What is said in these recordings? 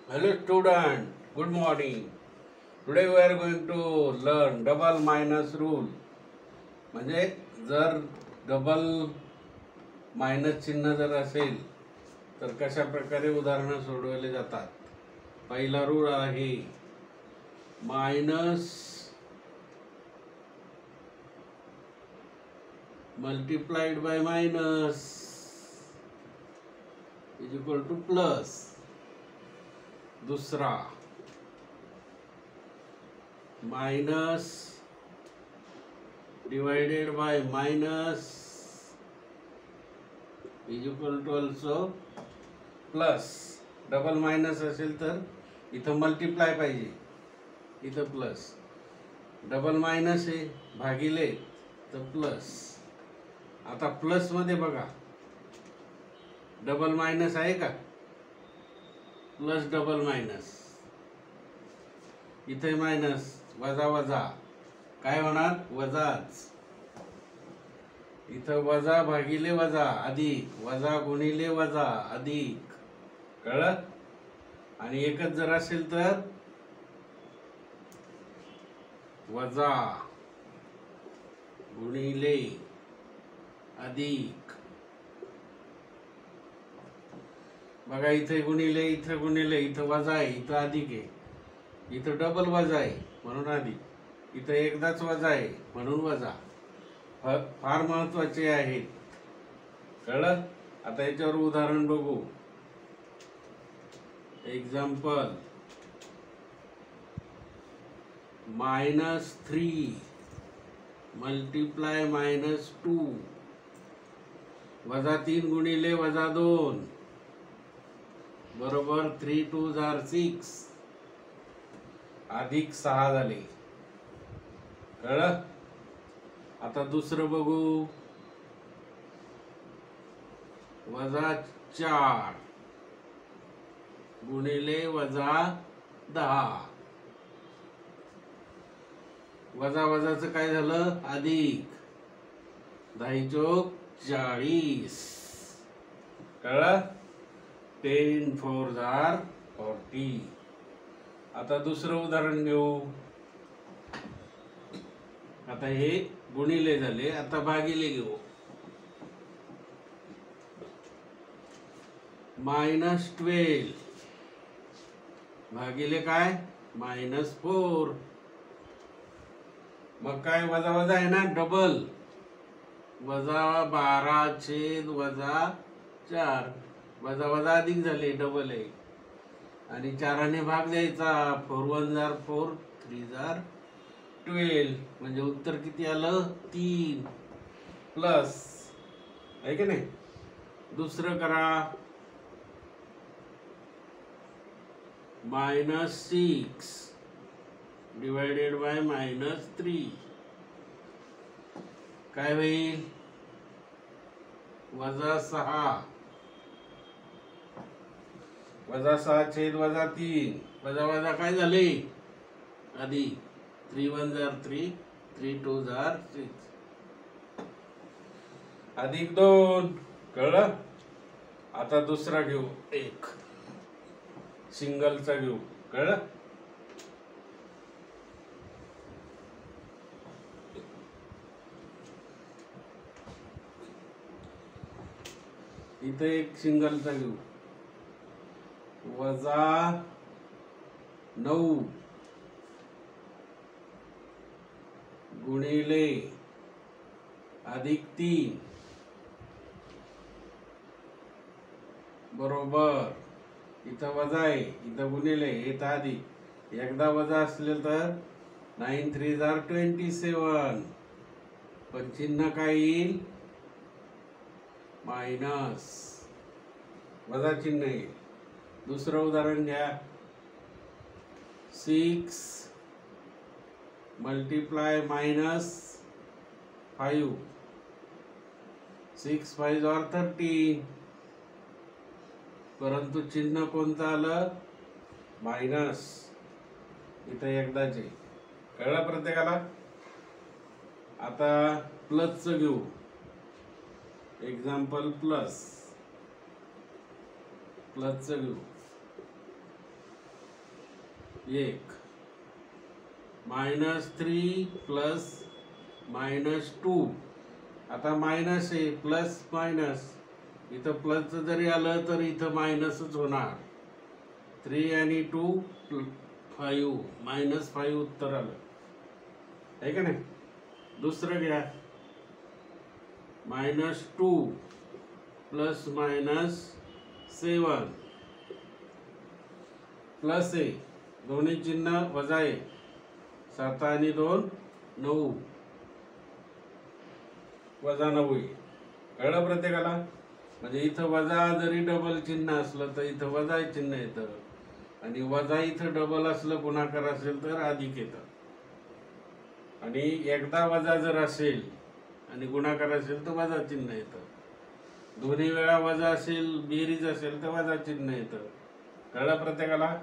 Hello student, good morning. Today we are going to learn double minus rule. म्हणजे जर double minus चिन्ह जर असेल तर कशा प्रकारे उदाहरणं सोडवले जातात. पहिला रूल आहे minus multiplied by minus is equal to plus. दुसरा minus divided by minus is equal to also plus. Double minus असेल तर इथं मल्टिप्लाय पाहिजे, इथं प्लस. डबल मायनस आहे भागिले तर प्लस. आता प्लस मध्ये बघा डबल मायनस आहे का? प्लस डबल मायनस, इथे मायनस, वजा वजा काय होणार? वजाच. इथं वजा भागिले वजा अधिक, वजा गुणिले वजा अधिक. कळलं? आणि एकच जर असेल तर वजा गुणिले अधिक. बघा इथे गुणिले, इथे गुणिले, इथं वजा आहे, इथं अधिक आहे, इथं डबल वजा आहे म्हणून अधिक, इथं एकदाच वजा आहे म्हणून वजा. फार महत्वाचे आहेत. कळलं? आता याच्यावर उदाहरण बघू. एक्झाम्पल -3 मल्टिप्लाय -2 -3 गुणिले -2 बरोबर 3 2 जार 6 अधिक 6 झाले. कळलं? आता दुसरं बघू. -4 गुणिले -10 वजा वजाचं काय झालं? अधिक. 10 चोक 40. कळलं? 10 4 जार 40. आता दुसरं उदाहरण घेऊ. आता हे गुणिले झाले, आता भागिले घेऊ. -12 भागिले काय? -4. मग काय वजा वजा आहे ना, डबल. -12 छेद -4 वजा वजा अधिक झाले, डबल आहे. आणि 4ने भाग द्यायचा. 4 1 जार 4, 3 जार 12. म्हणजे उत्तर किती आलं? 3 प्लस. आहे की नाही? दुसरं करा. -6 डिवाइडेड बाय -3 काय होईल? -6 -6 छेद -3 वजा वजा काय झाले? अधिक. 3 1 जार 3, 3 2 जार 6 अधिक 2. कळलं? आता दुसरा घेऊ, एक सिंगलचा घेऊ. कळलं? इथे एक सिंगलचा घेऊ. -9 गुणिले +3 बरोबर. इथं वजा आहे, इथं गुणिले, इथं अधिक. एकदा वजा असले तर 9 3 जार 27. पण चिन्ह काय येईल? मायनस. वजा चिन्ह येईल. दुसरं उदाहरण घ्या. 6 मल्टिप्लाय -5 6 5 जार 13. परंतु चिन्ह कोणतं आलं? मायनस. इथं एकदाच आहे. कळलं प्रत्येकाला? आता प्लसचं घेऊ. एक्झाम्पल प्लसचं घेऊ. 1 -3 प्लस -2. आता मायनस आहे, प्लस मायनस, इथं प्लस जरी आलं तर इथं मायनसच होणार. 3 आणि 2 5, -5 उत्तर आलं आहे का नाही. दुसरं घ्या, -2 प्लस -7 प्लस आहे, दोन्ही चिन्ह वजा आहे, 7 आणि 2 9, वजा 9 आहे. कळलं प्रत्येकाला. म्हणजे इथं वजा जरी डबल चिन्ह असलं तर इथं वजा चिन्ह येतं, आणि वजा इथं डबल असलं गुणाकार असेल तर अधिक येतं. आणि एकदा वजा जर असेल आणि गुणाकार असेल तर वजा चिन्ह येतं. दोन्ही वेळा वजा असेल, बेरीज असेल तर वजा चिन्ह येतं. कळलं प्रत्येकाला.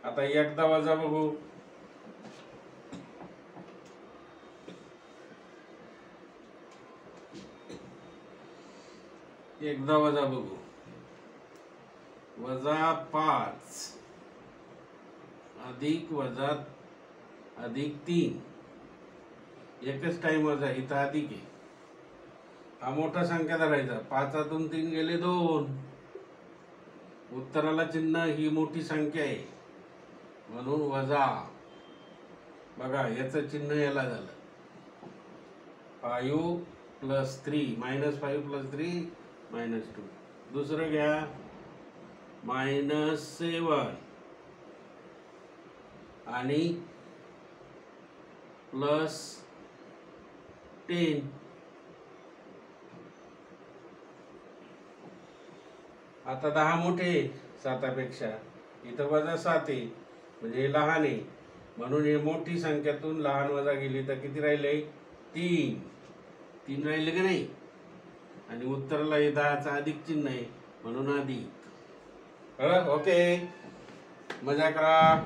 आता एकदा वजा बघू. एकदा वजा बघू. -5 अधिक वजा अधिक 3, एकच टाइम वजा, इथं अधिक आहे. हा मोठा संख्या धरायचा, 5तून 3 गेले 2. उत्तराला चिन्ह ही मोठी संख्या आहे म्हणून वजा. बघा याचं चिन्ह याला झालं 5 + 3, -5 + 3 -2. दुसरं घ्या, -7 आणि +10. आता 10 मोठे 7पेक्षा, इथं वजा 7 आहे म्हणजे हे लहान आहे म्हणून हे मोठी संख्यातून लहान वजा गेली तर किती राहिले, 3 राहिले की नाही. आणि उत्तराला हे 10चं अधिक चिन्ह आहे म्हणून अधिक. कळलं. ओके, मजा करा.